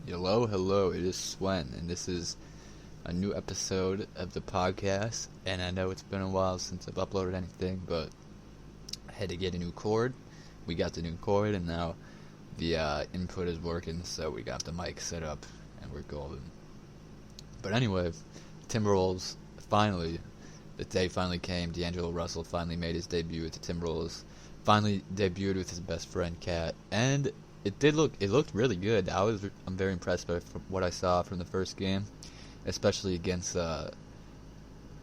Hello, it is Swenn, and this is a new episode of the podcast. And I know it's been a while since I've uploaded anything, but I had to get a new cord. We got the new cord, and now the input is working, so we got the mic set up, and we're golden. But anyway, Timberwolves finally, the day finally came. D'Angelo Russell finally made his debut with the Timberwolves. Finally debuted with his best friend Cat, and it looked really good. I'm very impressed by what I saw from the first game, especially against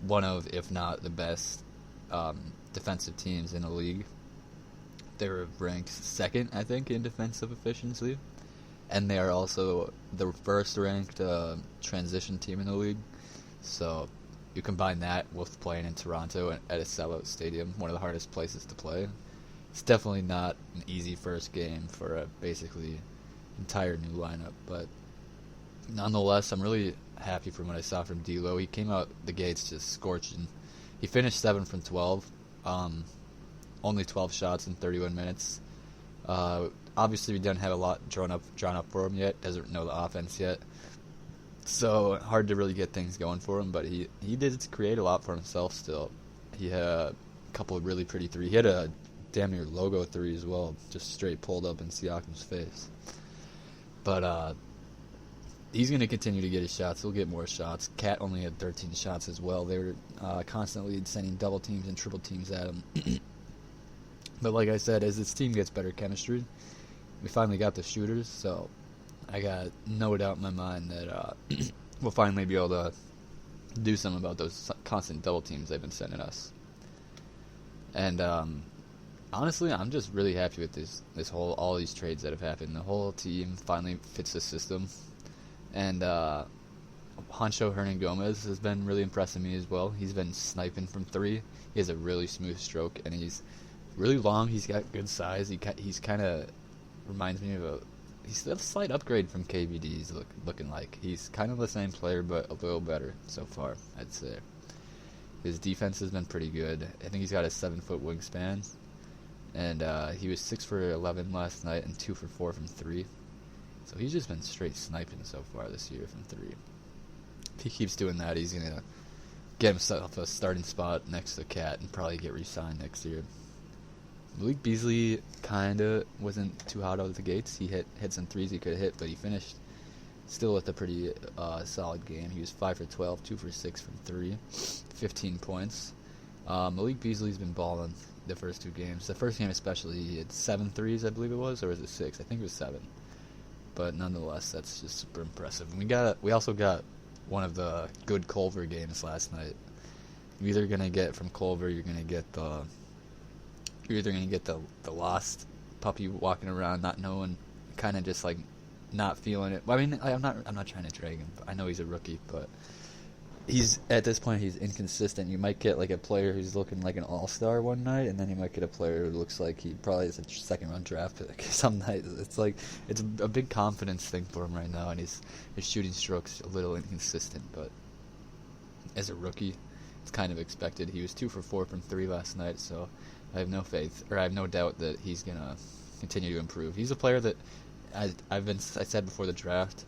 one of, if not the best, defensive teams in the league. They were ranked second, I think, in defensive efficiency, and they are also the first ranked transition team in the league. So you combine that with playing in Toronto at a sellout stadium, one of the hardest places to play. It's definitely not an easy first game for a basically entire new lineup, but nonetheless, I'm really happy from what I saw from D'Lo. He came out the gates just scorching. He finished 7 from 12, only 12 shots in 31 minutes. Obviously, we don't have a lot drawn up for him yet. Doesn't know the offense yet, so hard to really get things going for him. But he did create a lot for himself. Still, he had a couple of really pretty threes. He had a damn near logo three as well, just straight pulled up in Siakam's face. But he's going to continue to get his shots. He'll get more shots. Cat only had 13 shots as well. They were constantly sending double teams and triple teams at him. But like I said, as this team gets better chemistry, we finally got the shooters, so I got no doubt in my mind that we'll finally be able to do something about those constant double teams they've been sending us. And honestly, I'm just really happy with all these trades that have happened. The whole team finally fits the system, and Hancho Hernangomez has been really impressing me as well. He's been sniping from three. He has a really smooth stroke, and he's really long. He's got good size. He's kind of reminds me of he's a slight upgrade from KVD. He's looking like he's kind of the same player, but a little better so far, I'd say. His defense has been pretty good. I think he's got a 7-foot wingspan. And he was 6 for 11 last night and 2 for 4 from 3. So he's just been straight sniping so far this year from 3. If he keeps doing that, he's going to get himself a starting spot next to Cat and probably get re-signed next year. Malik Beasley kind of wasn't too hot out of the gates. He hit some threes he could have hit, but he finished still with a pretty solid game. He was 5 for 12, 2 for 6 from 3, 15 points. Malik Beasley's been balling the first two games. The first game especially, he had 7 threes, I believe it was, or was it 6? I think it was 7. But nonetheless, that's just super impressive. And we also got one of the good Culver games last night. You're either gonna get from Culver, you're either gonna get the lost puppy walking around, not knowing, kind of just like not feeling it. Well, I mean, I'm not trying to drag him. I know he's a rookie, but at this point he's inconsistent. You might get like a player who's looking like an all-star one night, and then you might get a player who looks like he probably is a second-round draft pick some nights. It's a big confidence thing for him right now, and his shooting stroke's a little inconsistent. But as a rookie, it's kind of expected. He was 2 for 4 from 3 last night, so I have no doubt that he's gonna continue to improve. He's a player that I said before the draft,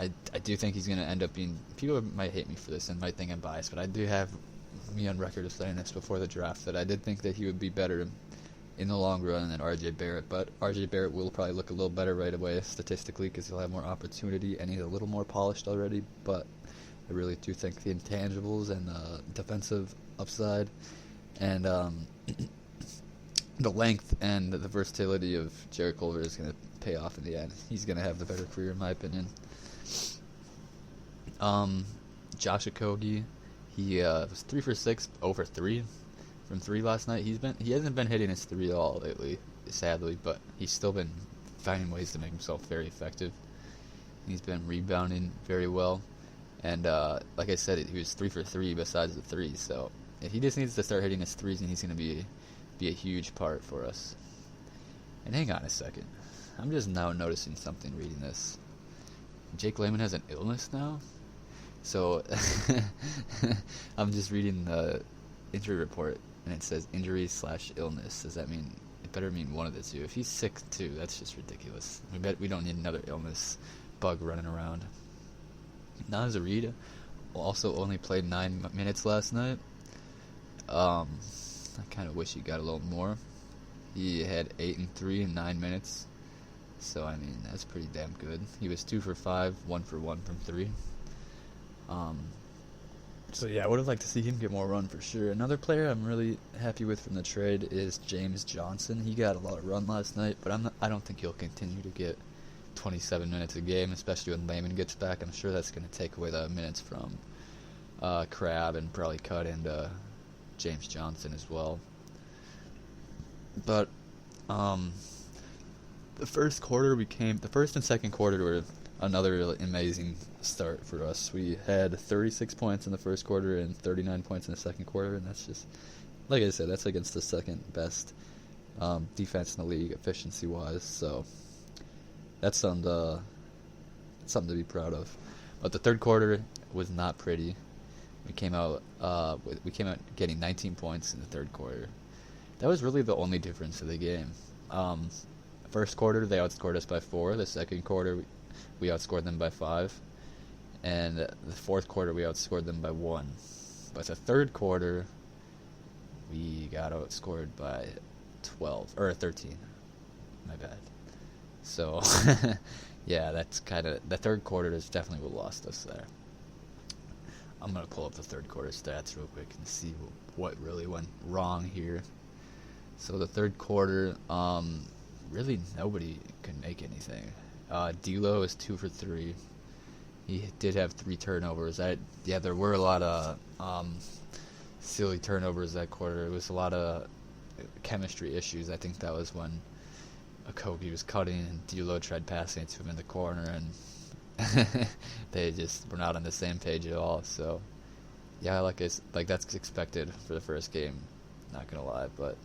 I do think he's going to end up being... People might hate me for this and might think I'm biased, but I do have me on record of saying this before the draft, that I did think that he would be better in the long run than R.J. Barrett. But R.J. Barrett will probably look a little better right away statistically because he'll have more opportunity and he's a little more polished already. But I really do think the intangibles and the defensive upside and the length and the versatility of Jarrett Culver is going to pay off in the end. He's going to have the better career in my opinion. Josh Okogie, he was 3 for 6, 0 for 3 from 3 last night. He hasn't been hitting his 3 at all lately, sadly, but he's still been finding ways to make himself very effective. He's been rebounding very well, and like I said, he was 3 for 3 besides the 3. So he just needs to start hitting his 3s, and he's going to be a huge part for us. And hang on a second, I'm just now noticing something reading this. Jake Layman has an illness now? So, I'm just reading the injury report, and it says injury/illness. Does that mean... It better mean one of the two. If he's sick, too, that's just ridiculous. We don't need another illness bug running around. Naz Reid also only played 9 minutes last night. I kind of wish he got a little more. He had 8 and 3 in 9 minutes. So, I mean, that's pretty damn good. He was 2 for 5, 1 for 1 from 3. So, yeah, I would have liked to see him get more run for sure. Another player I'm really happy with from the trade is James Johnson. He got a lot of run last night, but I don't think he'll continue to get 27 minutes a game, especially when Layman gets back. I'm sure that's going to take away the minutes from Crab and probably cut into James Johnson as well. But the first and second quarter were another really amazing start for us. We had 36 points in the first quarter and 39 points in the second quarter, and that's just, like I said, that's against the second best defense in the league efficiency-wise. So that's something to be proud of. But the third quarter was not pretty. We came out getting 19 points in the third quarter. That was really the only difference of the game. First quarter, they outscored us by 4. The second quarter, we outscored them by 5. And the fourth quarter, we outscored them by 1. But the third quarter, we got outscored by 13. My bad. So, yeah, that's kind of, the third quarter is definitely what lost us there. I'm going to pull up the third quarter stats real quick and see what really went wrong here. So the third quarter, really nobody could make anything. D'Lo is 2 for 3. He did have 3 turnovers. There were a lot of silly turnovers that quarter. It was a lot of chemistry issues. I think that was when Okogie was cutting and D'Lo tried passing it to him in the corner, and they just were not on the same page at all. So, yeah, like that's expected for the first game. Not gonna lie, but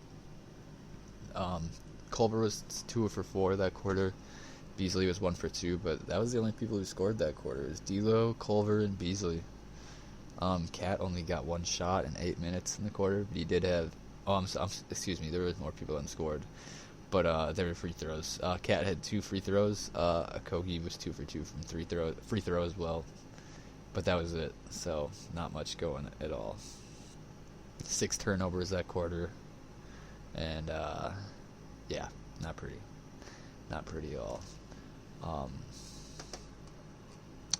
Culver was 2 for 4 that quarter. Beasley was 1 for 2, but that was the only people who scored that quarter. It was D'Lo, Culver, and Beasley. Cat only got 1 shot in 8 minutes in the quarter, but he did have. Excuse me, there was more people than scored, but there were free throws. Cat had 2 free throws. Okogie was 2 for 2 from free throw as well, but that was it. So not much going at all. 6 turnovers that quarter, and yeah, not pretty at all.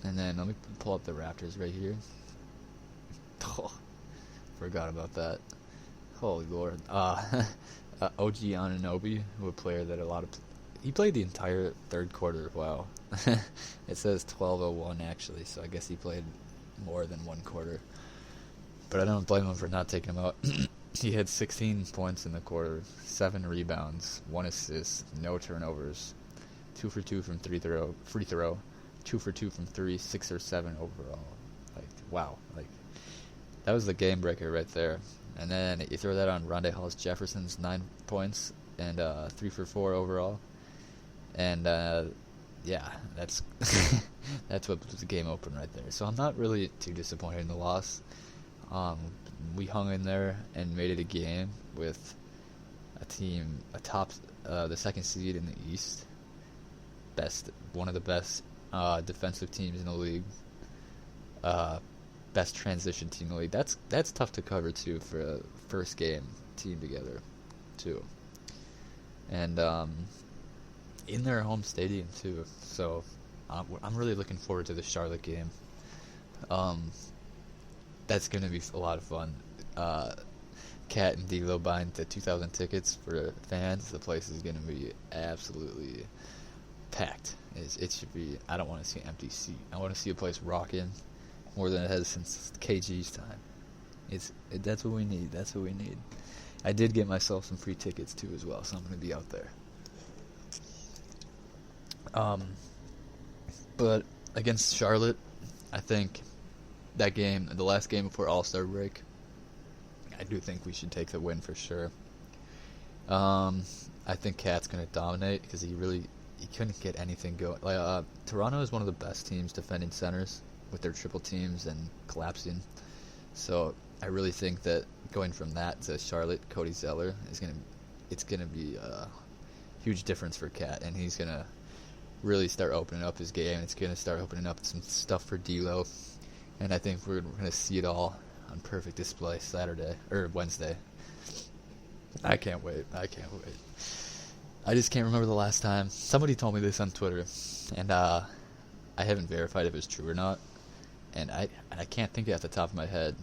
And then let me pull up the Raptors right here. Oh, forgot about that. Holy Lord. OG Anunoby, a player that he played the entire third quarter. Wow. It says 12:01 actually, so I guess he played more than 1 quarter. But I don't blame him for not taking him out. He had 16 points in the quarter, 7 rebounds, 1 assist, no turnovers, 2 for 2 from free throw, 2 for 2 from 3, 6 or 7 overall. Like, wow. Like, that was the game breaker right there. And then you throw that on Rondae Hollis-Jefferson's 9 points and 3 for 4 overall. And, yeah, that's that's what was the game open right there. So I'm not really too disappointed in the loss. We hung in there and made it a game with a team atop the second seed in the East. One of the best defensive teams in the league. Best transition team in the league. That's tough to cover too for a first game team together, too. And in their home stadium too. So I'm really looking forward to the Charlotte game. That's going to be a lot of fun. Cat and D'Lo buying the 2,000 tickets for fans. The place is going to be absolutely packed. It should be. I don't want to see an empty seat. I want to see a place rocking more than it has since KG's time. That's what we need. That's what we need. I did get myself some free tickets too as well, so I'm going to be out there. But against Charlotte, I think that game, the last game before All-Star break, I do think we should take the win for sure. I think Cat's going to dominate because he couldn't get anything going. Toronto is one of the best teams defending centers with their triple teams and collapsing. So I really think that going from that to Charlotte, Cody Zeller it's going to be a huge difference for Cat, and he's going to really start opening up his game. It's going to start opening up some stuff for D'Lo, and I think we're going to see it all on perfect display Wednesday. I can't wait. I just can't remember the last time. Somebody told me this on Twitter, and I haven't verified if it's true or not, and I can't think off the top of my head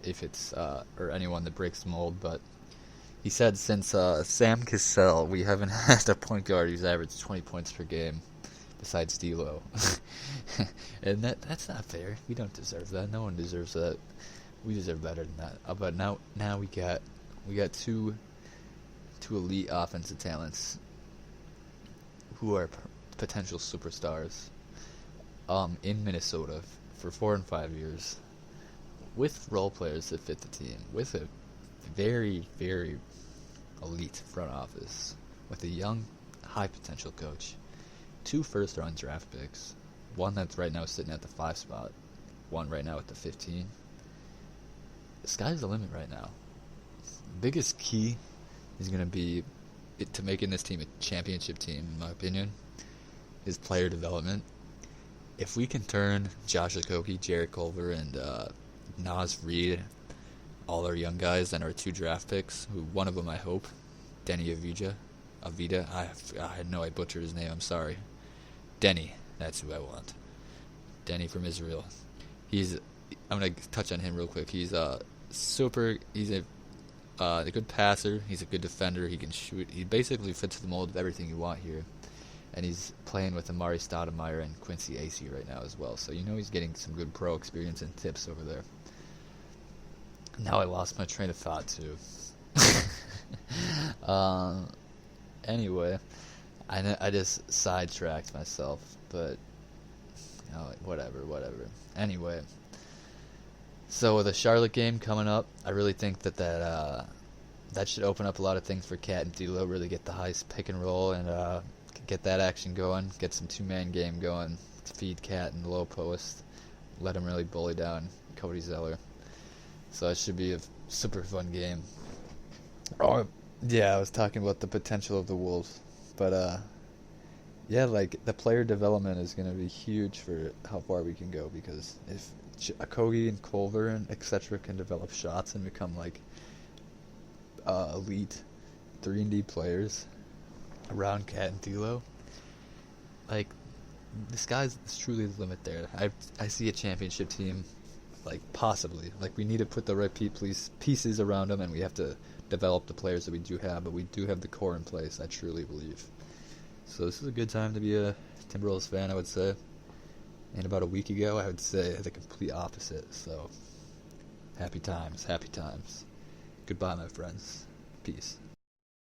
if it's or anyone that breaks the mold, but he said since Sam Cassell, we haven't had a point guard who's averaged 20 points per game besides D'Lo. And that's not fair. We don't deserve that. No one deserves that. We deserve better than that. But now we got two elite offensive talents who are potential superstars in Minnesota for 4 and 5 years, with role players that fit the team, with a very, very elite front office, with a young, high potential coach, 2 first-round draft picks, one that's right now sitting at the 5 spot, one right now at the 15. The sky's the limit right now. The biggest key is going to be to making this team a championship team, in my opinion, is player development. If we can turn Josh Okogie, Jarrett Culver, and Naz Reid, all our young guys, and our 2 draft picks, who one of them I hope, Denny Avdija, I know I butchered his name, I'm sorry. Denny, that's who I want. Denny from Israel. I'm going to touch on him real quick. He's a good passer, he's a good defender, he can shoot. He basically fits the mold of everything you want here. And he's playing with Amari Stoudemire and Quincy Acey right now as well. So he's getting some good pro experience and tips over there. Now I lost my train of thought too. Anyway, I just sidetracked myself, but whatever. Anyway, so with the Charlotte game coming up, I really think that should open up a lot of things for Cat and D'Lo. Really get the high pick and roll and get that action going. Get some 2-man game going. Feed Cat in the low post. Let him really bully down Cody Zeller. So it should be a super fun game. Oh, yeah, I was talking about the potential of the Wolves. But, yeah, the player development is going to be huge for how far we can go. Because if Okogie and Culver and etc. can develop shots and become, elite 3-and-D players around Cat and D'Lo, the sky's truly the limit there. I see a championship team, possibly. We need to put the right pieces around them, and we have to develop the players that we do have, but we do have the core in place, I truly believe. So this is a good time to be a Timberwolves fan, I would say. And about a week ago, I would say the complete opposite. So, happy times. Goodbye, my friends. Peace.